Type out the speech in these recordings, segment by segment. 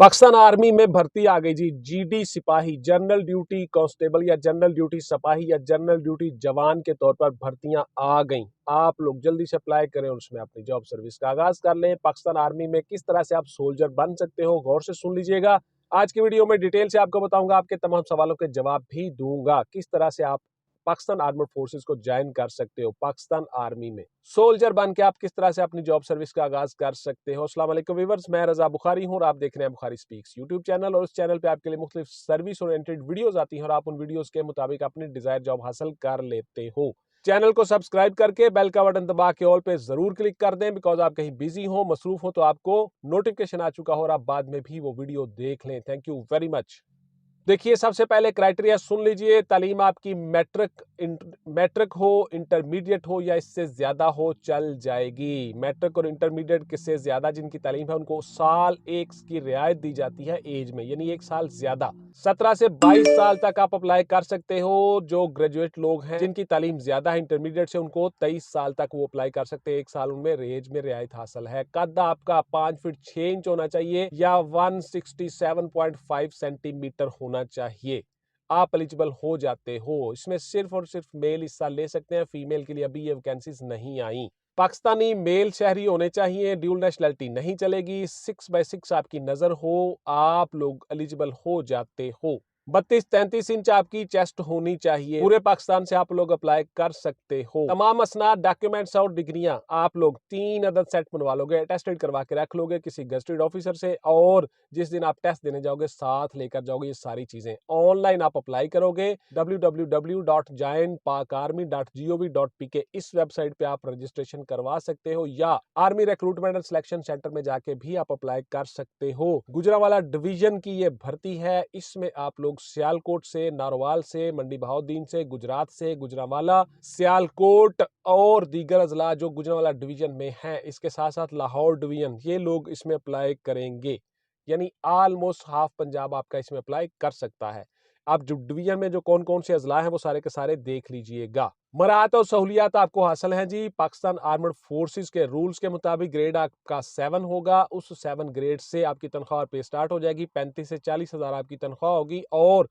Pakistan army में भर्ती आ गई जी। जीडी सिपाही, जनरल ड्यूटी कांस्टेबल या जनरल ड्यूटी सिपाही या जनरल ड्यूटी जवान के तौर पर भर्तियां आ गई। आप लोग जल्दी से अप्लाई करें और उसमें अपनी जॉब सर्विस का आगाज कर लें। पाकिस्तान आर्मी में किस तरह से आप सोल्जर बन सकते हो, गौर से सुन लीजिएगा। आज की वीडियो में डिटेल से आपको बताऊंगा, आपके तमाम सवालों के जवाब भी दूंगा। किस तरह से आप पाकिस्तान आर्मड फोर्सेस को ज्वाइन कर सकते हो, पाकिस्तान आर्मी में सोल्जर बन के आप किस तरह से अपनी जॉब सर्विस का आगाज कर सकते हो। अस्सलाम वालेकुम व्यूअर्स, मैं रजा बुखारी हूं और आप देख रहे हैं बुखारी स्पीक्स यूट्यूब चैनल। और इस चैनल पे आपके लिए मुख्तलिफ सर्विस ओरिएंटेड वीडियोस आती हैं और आप उन वीडियोस के मुताबिक अपनी डिजायर जॉब हासिल कर लेते हो। चैनल को सब्सक्राइब करके बेल का बटन दबा के ऑल पे जरूर क्लिक कर दें, बिकॉज आप कहीं बिजी हो, मसरूफ हो तो आपको नोटिफिकेशन आ चुका हो और आप बाद में भी वो वीडियो देख लें। Thank you very much. देखिए, सबसे पहले क्राइटेरिया सुन लीजिए। तालीम आपकी मैट्रिक हो, इंटरमीडिएट हो या इससे ज्यादा हो चल जाएगी। मैट्रिक और इंटरमीडिएट किससे ज्यादा जिनकी तालीम है उनको साल एक की रियायत दी जाती है एज में, यानी एक साल ज्यादा। 17 से 22 साल तक आप अप्लाई कर सकते हो। जो ग्रेजुएट लोग हैं जिनकी तालीम ज्यादा है इंटरमीडिएट से, उनको 23 साल तक वो अप्लाई कर सकते हैं। एक साल उनमें एज में रियायत हासिल है। कद आपका 5 फीट 6 इंच होना चाहिए या 167.5 सेंटीमीटर होना चाहिए। आप एलिजिबल हो जाते हो। इसमें सिर्फ और सिर्फ मेल हिस्सा ले सकते हैं, फीमेल के लिए अभी ये वैकेंसीज नहीं आई। पाकिस्तानी मेल शहरी होने चाहिए, ड्यूल नेशनलिटी नहीं चलेगी। 6x6 आपकी नजर हो, आप लोग एलिजिबल हो जाते हो। 32-33 इंच आपकी चेस्ट होनी चाहिए। पूरे पाकिस्तान से आप लोग अप्लाई कर सकते हो। तमाम असनाद, डॉक्यूमेंट्स और डिग्रियां आप लोग 3 अदद सेट बनवा लोगे, अटेस्टेड करवा के रख लोगे किसी गजेटेड ऑफिसर से, और जिस दिन आप टेस्ट देने जाओगे साथ लेकर जाओगे। ये सारी चीजें ऑनलाइन आप अप्लाई करोगे। www.joinpakarmy.gov.pk इस वेबसाइट पे आप रजिस्ट्रेशन करवा सकते हो, या army recruitment and selection centre में जाके भी आप अप्लाई कर सकते हो। गुजरांवाला डिवीजन की ये भर्ती है। इसमें आप लोग सियालकोट से, नारोवाल से, मंडी बहाउद्दीन से, गुजरात से, गुजरांवाला, सियालकोट और दीगर अजला जो गुजरांवाला डिवीजन में है, इसके साथ साथ लाहौर डिवीजन, ये लोग इसमें अप्लाई करेंगे। यानी ऑलमोस्ट हाफ पंजाब आपका इसमें अप्लाई कर सकता है। आप जो डिवीजन में जो कौन कौन से अजला हैं वो सारे के सारे देख लीजिएगा। मराहत और सहूलियात आपको हासिल हैं जी। पाकिस्तान आर्मड फोर्सेस के रूल्स के मुताबिक ग्रेड आपका 7 होगा। उस 7 ग्रेड से आपकी तनख्वाह और पे स्टार्ट हो जाएगी। 35 से 40 हजार आपकी तनख्वाह होगी और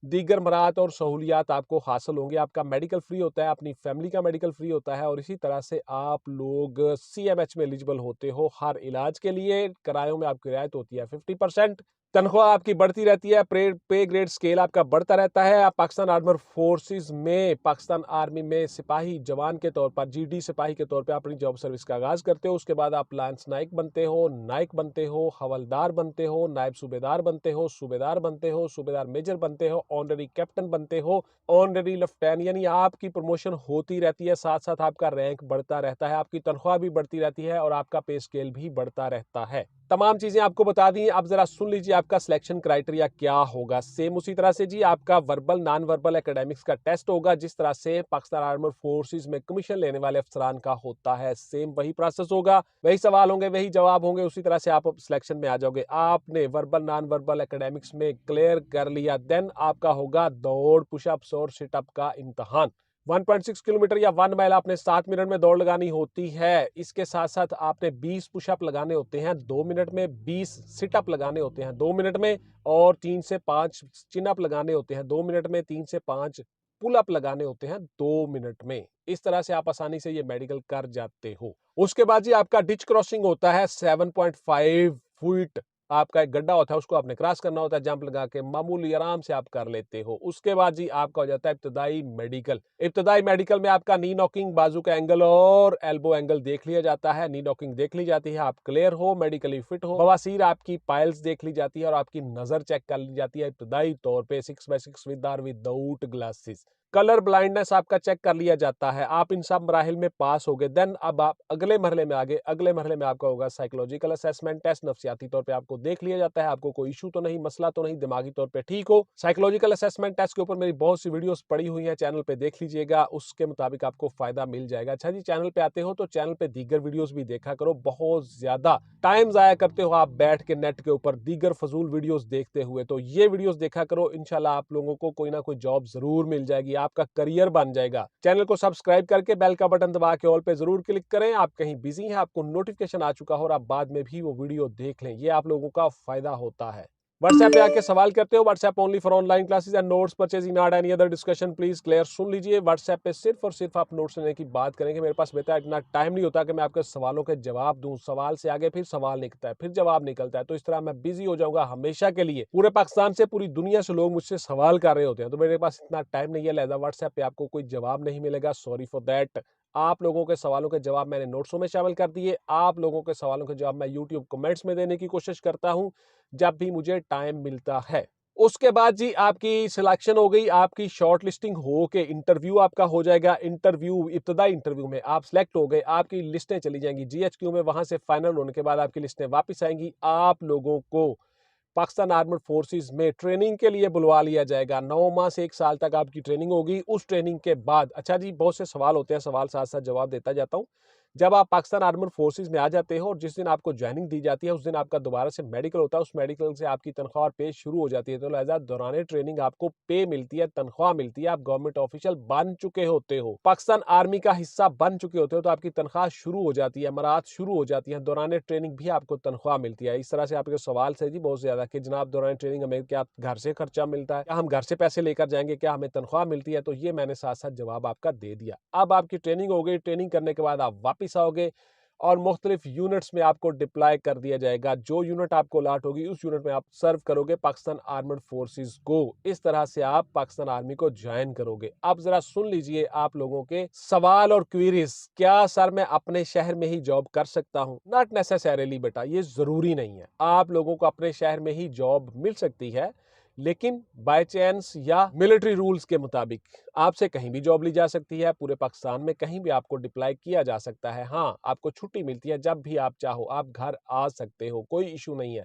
दीगर मराहत और सहूलियात आपको हासिल होंगे। आपका मेडिकल फ्री होता है, अपनी फैमिली का मेडिकल फ्री होता है, और इसी तरह से आप लोग CMH में एलिजिबल होते हो हर इलाज के लिए। किरायों में आपकी रियायत होती है 50%। तनख्वाह आपकी बढ़ती रहती है, पे ग्रेड स्केल आपका बढ़ता रहता है। आप पाकिस्तान आर्मड फोर्सेस में, पाकिस्तान आर्मी में सिपाही जवान के तौर पर, GD सिपाही के तौर पर अपनी जॉब सर्विस का आगाज करते हो। उसके बाद आप लांस नाइक बनते हो, नाइक बनते हो, हवलदार बनते हो, नायब सूबेदार बनते हो, सूबेदार बनते हो, सूबेदार मेजर बनते हो, ऑनररी कैप्टन बनते हो, ऑनररी लेफ्टिनेंट, यानी आपकी प्रमोशन होती रहती है। साथ साथ आपका रैंक बढ़ता रहता है, आपकी तनख्वाह भी बढ़ती रहती है और आपका पे स्केल भी बढ़ता रहता है। तमाम चीजें आपको बता दी। अब जरा सुन लीजिए आपका सिलेक्शन क्राइटेरिया क्या होगा। सेम उसी तरह से जी, आपका वर्बल, नॉन वर्बल, एकेडमिक्स का टेस्ट होगा जिस तरह से पाकिस्तान आर्मड फोर्सेस में कमीशन लेने वाले अफसरान का होता है। सेम वही प्रोसेस होगा, वही सवाल होंगे, वही जवाब होंगे, उसी तरह से आप सिलेक्शन में आ जाओगे। आपने वर्बल, नॉन वर्बल, एकेडमिक्स में क्लियर कर लिया, देन आपका होगा दौड़, पुशअप्स और सिटअप का इम्तहान। 1.6 किलोमीटर या 1 माइल आपने 7 मिनट में दौड़ लगानी होती है। इसके साथ साथ आपने 20 पुशअप लगाने होते हैं 2 मिनट में, 20 सिटअप लगाने होते हैं 2 मिनट में, और 3 से 5 चिनअप लगाने होते हैं 2 मिनट में, 3 से 5 पुल अप लगाने होते हैं 2 मिनट में। इस तरह से आप आसानी से ये मेडिकल कर जाते हो। उसके बाद जी आपका डिच क्रॉसिंग होता है 7.5 फीट। आपका एक गड्ढा होता है, उसको आपने क्रॉस करना होता है जंप लगा के, मामूली आराम से आप कर लेते हो। उसके बाद जी आपका हो जाता है इब्तदाई मेडिकल। इब्तदाई मेडिकल में आपका नी नॉकिंग, बाजू का एंगल और एल्बो एंगल देख लिया जाता है। नी नॉकिंग देख ली जाती है, आप क्लियर हो, मेडिकली फिट हो। बवासीर आपकी पाइल्स देख ली जाती है और आपकी नजर चेक कर ली जाती है इब्तदाई तौर पे 6x6 विद और विदाउट ग्लासेस। कलर ब्लाइंडनेस आपका चेक कर लिया जाता है। आप इन सब मराहिल में पास हो गए, देन अब आप अगले मरहले में आगे। अगले मरहले में आपका होगा साइकोलॉजिकल असेसमेंट टेस्ट। नफ्सियाती तौर पे आपको देख लिया जाता है, आपको कोई इशू तो नहीं, मसला तो नहीं, दिमागी तौर पे ठीक हो। साइकोलॉजिकल असेसमेंट टेस्ट के ऊपर मेरी बहुत सी वीडियोस पड़ी हुई हैं, चैनल पे देख लीजिएगा, उसके मुताबिक आपको फायदा मिल जाएगा। अच्छा जी, चैनल पे आते हो तो चैनल पे दीगर वीडियोस भी देखा करो। बहुत ज्यादा टाइम जाया करते हो आप बैठ के नेट के ऊपर दीगर फजूल वीडियोस देखते हुए, तो ये वीडियोस देखा करो। इंशाल्लाह आप लोगों को कोई ना कोई जॉब जरूर मिल जाएगी। आपका करियर बन जाएगा। चैनल को सब्सक्राइब करके बेल का बटन दबा के ऑल पे जरूर क्लिक करें। आप कहीं बिजी हैं, आपको नोटिफिकेशन आ चुका हो और आप बाद में भी वो वीडियो देख लें, ये आप लोगों का फायदा होता है। व्हाट्सएप पे आके सवाल करते हो, WhatsApp only for online classes and notes purchasing, not any other discussion. Please clear सुन लीजिए, व्हाट्सएप पे सिर्फ और सिर्फ आप नोट्स लेने की बात करेंगे। मेरे पास बेटा इतना टाइम नहीं होता कि मैं आपके सवालों के जवाब दूं। सवाल से आगे फिर सवाल निकलता है, फिर जवाब निकलता है, तो इस तरह मैं बिजी हो जाऊंगा हमेशा के लिए। पूरे पाकिस्तान से, पूरी दुनिया से लोग मुझसे सवाल कर रहे होते हैं, तो मेरे पास इतना टाइम नहीं है, लिहाजा व्हाट्सएप पे आपको कोई जवाब नहीं मिलेगा। Sorry for that. आप लोगों के सवालों के जवाब मैंने नोट्सों में शामिल कर दिए। आप लोगों के सवालों के जवाब मैं यूट्यूब कमेंट्स में देने की कोशिश करता हूं जब भी मुझे टाइम मिलता है। उसके बाद जी आपकी सिलेक्शन हो गई, आपकी शॉर्ट लिस्टिंग हो के इंटरव्यू आपका हो जाएगा। इंटरव्यू, इब्तदाई इंटरव्यू में आप सिलेक्ट हो गए, आपकी लिस्टें चली जाएंगी जीएचक्यू में, वहां से फाइनल होने के बाद आपकी लिस्टें वापस आएंगी। आप लोगों को पाकिस्तान आर्मड फोर्सेस में ट्रेनिंग के लिए बुलवा लिया जाएगा। 9 माह से 1 साल तक आपकी ट्रेनिंग होगी। उस ट्रेनिंग के बाद, अच्छा जी बहुत से सवाल होते हैं, सवाल साथ साथ जवाब देता जाता हूं। जब आप पाकिस्तान आर्मड फोर्सेस में आ जाते हो और जिस दिन आपको ज्वाइनिंग दी जाती है, उस दिन आपका दोबारा से मेडिकल होता है। उस मेडिकल से आपकी तनख्वाह और पे शुरू हो जाती है, तो लिहाजा दौरान ट्रेनिंग आपको पे मिलती है, तनख्वाह मिलती है। आप गवर्नमेंट ऑफिशियल बन चुके होते हो, पाकिस्तान आर्मी का हिस्सा बन चुके होते हो, तो आपकी तनख्वाह शुरू हो जाती है, मराहत शुरू हो जाती है। दौरान ट्रेनिंग भी आपको तनख्वाह मिलती है। इस तरह से आपके सवाल से जी बहुत ज्यादा कि जनाब दौरान ट्रेनिंग हमें क्या घर से खर्चा मिलता है, क्या हम घर से पैसे लेकर जाएंगे, क्या हमें तनख्वाह मिलती है, तो ये मैंने साथ साथ जवाब आपका दे दिया। अब आपकी ट्रेनिंग हो गई, ट्रेनिंग करने के बाद आप वापिस आओगे और मुख्तलिफ यूनिट्स में आपको डिप्लॉय कर दिया जाएगा। जो यूनिट आपको अलॉट होगी उस यूनिट में आप सर्व करोगे पाकिस्तान आर्मड फोर्सेस को। इस तरह से आप पाकिस्तान आर्मी को ज्वाइन करोगे। अब जरा सुन लीजिए आप लोगों के सवाल और क्वेरीज। क्या सर मैं अपने शहर में ही जॉब कर सकता हूं? नॉट नेसेसरीली बेटा, ये जरूरी नहीं है। आप लोगों को अपने शहर में ही जॉब मिल सकती है, लेकिन बाय चांस या मिलिट्री रूल्स के मुताबिक आपसे कहीं भी जॉब ली जा सकती है। पूरे पाकिस्तान में कहीं भी आपको डिप्लॉय किया जा सकता है। हाँ, आपको छुट्टी मिलती है, जब भी आप चाहो आप घर आ सकते हो, कोई इशू नहीं है।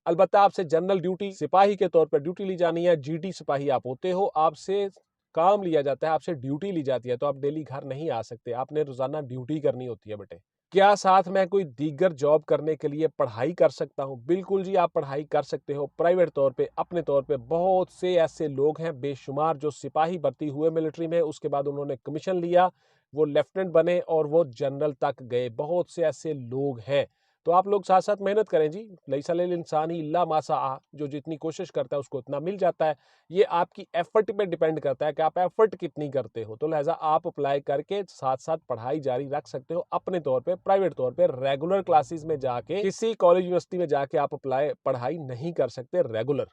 अलबत्ता आपसे जनरल ड्यूटी, सिपाही के तौर पर ड्यूटी ली जानी है। जीडी सिपाही आप होते हो, आपसे काम लिया जाता है, आपसे ड्यूटी ली जाती है, तो आप डेली घर नहीं आ सकते। आपने रोजाना ड्यूटी करनी होती है बेटे। क्या साथ में कोई दीगर जॉब करने के लिए पढ़ाई कर सकता हूं? बिल्कुल जी, आप पढ़ाई कर सकते हो प्राइवेट तौर पे, अपने तौर पे। बहुत से ऐसे लोग हैं बेशुमार जो सिपाही भर्ती हुए मिलिट्री में, उसके बाद उन्होंने कमीशन लिया, वो लेफ्टिनेंट बने और वो जनरल तक गए। बहुत से ऐसे लोग हैं। तो आप लोग साथ साथ मेहनत करें जी। लैसा लिल इंसानी इल्ला मा सआ, जो जितनी कोशिश करता है उसको उतना मिल जाता है। ये आपकी एफर्ट पे डिपेंड करता है कि आप एफर्ट कितनी करते हो। तो लिहाजा आप अप्लाई करके साथ साथ पढ़ाई जारी रख सकते हो अपने तौर पे, प्राइवेट तौर पे। रेगुलर क्लासेस में जाके, किसी कॉलेज यूनिवर्सिटी में जाके आप पढ़ाई नहीं कर सकते रेगुलर।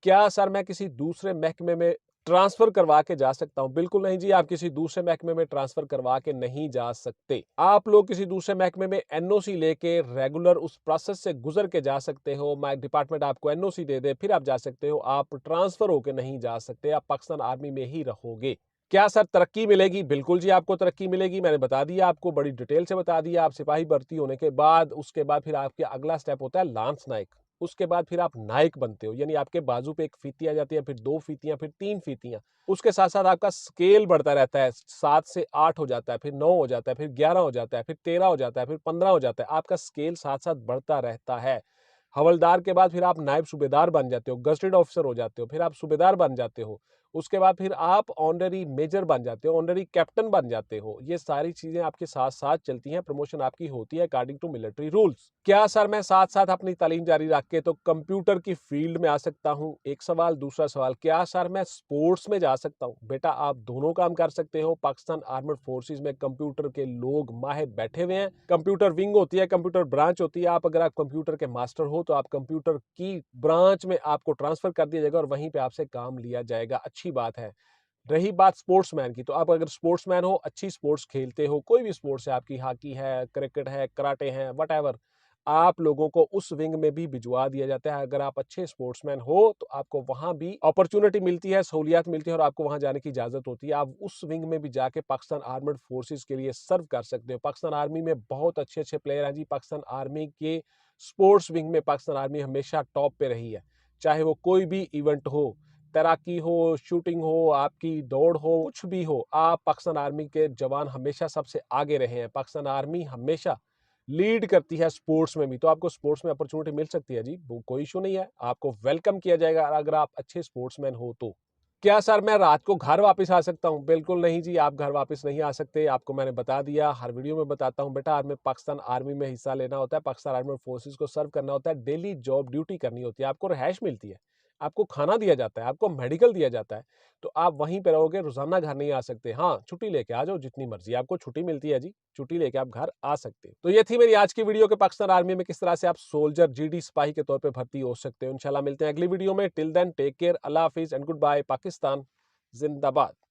क्या सर मैं किसी दूसरे महकमे में ट्रांसफर करवा के जा सकता हूं? बिल्कुल नहीं जी, आप किसी दूसरे महकमे में ट्रांसफर करवा के नहीं जा सकते। आप लोग किसी दूसरे महकमे में एनओसी लेके रेगुलर उस प्रोसेस से गुजर के जा सकते हो। माय डिपार्टमेंट आपको एनओसी दे दे, फिर आप जा सकते हो। आप ट्रांसफर होके नहीं जा सकते, आप पाकिस्तान आर्मी में ही रहोगे। क्या सर तरक्की मिलेगी? बिल्कुल जी, आपको तरक्की मिलेगी। मैंने बता दिया, आपको बड़ी डिटेल से बता दिया। आप सिपाही भर्ती होने के बाद, उसके बाद फिर आपके अगला स्टेप होता है लांस नायक। उसके बाद फिर आप नायक बनते हो, यानी आपके बाजू पे एक फीती आ जाती है, फिर 2 फीतियां, फिर 3 फीतियां। उसके साथ साथ आपका स्केल बढ़ता रहता है। 7 से 8 हो जाता है, फिर 9 हो जाता है, फिर 11 हो जाता है, फिर 13 हो जाता है, फिर 15 हो जाता है। आपका स्केल साथ साथ बढ़ता रहता है। हवलदार के बाद फिर आप नायब सूबेदार बन जाते हो, गजटेड ऑफिसर हो जाते हो, फिर आप सूबेदार बन जाते हो। उसके बाद फिर आप ऑनररी मेजर बन जाते हो, ऑनररी कैप्टन बन जाते हो। ये सारी चीजें आपके साथ साथ चलती हैं, प्रमोशन आपकी होती है अकॉर्डिंग टू मिलिट्री रूल्स। क्या सर मैं साथ साथ अपनी तालीम जारी रख के तो कंप्यूटर की फील्ड में आ सकता हूं? एक सवाल। दूसरा सवाल, क्या सर मैं स्पोर्ट्स में जा सकता हूं? बेटा आप दोनों काम कर सकते हो। पाकिस्तान आर्मड फोर्सेस में कंप्यूटर के लोग माहिर बैठे हुए हैं। कंप्यूटर विंग होती है, कंप्यूटर ब्रांच होती है। अगर आप कंप्यूटर के मास्टर हो तो आप कंप्यूटर की ब्रांच में आपको ट्रांसफर कर दिया जाएगा और वहीं पे आपसे काम लिया जाएगा। अच्छी बात है। रही बात स्पोर्ट्समैन की, तो आप अगर स्पोर्ट्समैन हो, अच्छी स्पोर्ट्स खेलते हो, कोई भी स्पोर्ट्स है आपकी, हॉकी है, क्रिकेट है, कराटे है, व्हाटएवर, आप लोगों को उस विंग में भी भिजवा दिया जाता है। अगर आप अच्छे स्पोर्ट्समैन हो तो आपको वहां भी अपॉर्चुनिटी मिलती है, सहूलियत मिलती है और आपको वहां जाने की इजाजत होती है। आप उस विंग में भी जाके पाकिस्तान आर्मड फोर्सेस के लिए सर्व कर सकते हो। पाकिस्तान आर्मी में बहुत अच्छे अच्छे प्लेयर हैं जी। पाकिस्तान आर्मी के स्पोर्ट्स विंग में पाकिस्तान आर्मी हमेशा टॉप पे रही है, चाहे वो कोई भी इवेंट हो, तैराकी हो, शूटिंग हो, आपकी दौड़ हो, कुछ भी हो। आप पाकिस्तान आर्मी के जवान हमेशा सबसे आगे रहे हैं। पाकिस्तान आर्मी हमेशा लीड करती है स्पोर्ट्स में भी। तो आपको स्पोर्ट्स में अपॉर्चुनिटी मिल सकती है जी, वो कोई इशू नहीं है। आपको वेलकम किया जाएगा अगर आप अच्छे स्पोर्ट्समैन हो तो। क्या सर मैं रात को घर वापस आ सकता हूं? बिल्कुल नहीं जी, आप घर वापस नहीं आ सकते। आपको मैंने बता दिया, हर वीडियो में बताता हूं बेटा, आर्मी पाकिस्तान आर्मी में हिस्सा लेना होता है, पाकिस्तान आर्मी फोर्सेस को सर्व करना होता है, डेली जॉब ड्यूटी करनी होती है, आपको रिहाइश मिलती है, आपको खाना दिया जाता है, आपको मेडिकल दिया जाता है, तो आप वहीं पे रहोगे, रोजाना घर नहीं आ सकते। हाँ, छुट्टी लेके आ जाओ जितनी मर्जी, आपको छुट्टी मिलती है जी, छुट्टी लेके आप घर आ सकते हो। तो ये थी मेरी आज की वीडियो के पाकिस्तान आर्मी में किस तरह से आप सोल्जर जीडी सिपाही के तौर पे भर्ती हो सकते हो। इंशाल्लाह मिलते हैं अगली वीडियो में। टिल देन टेक केयर, अल्लाह हाफिज एंड गुड बाय। पाकिस्तान जिंदाबाद।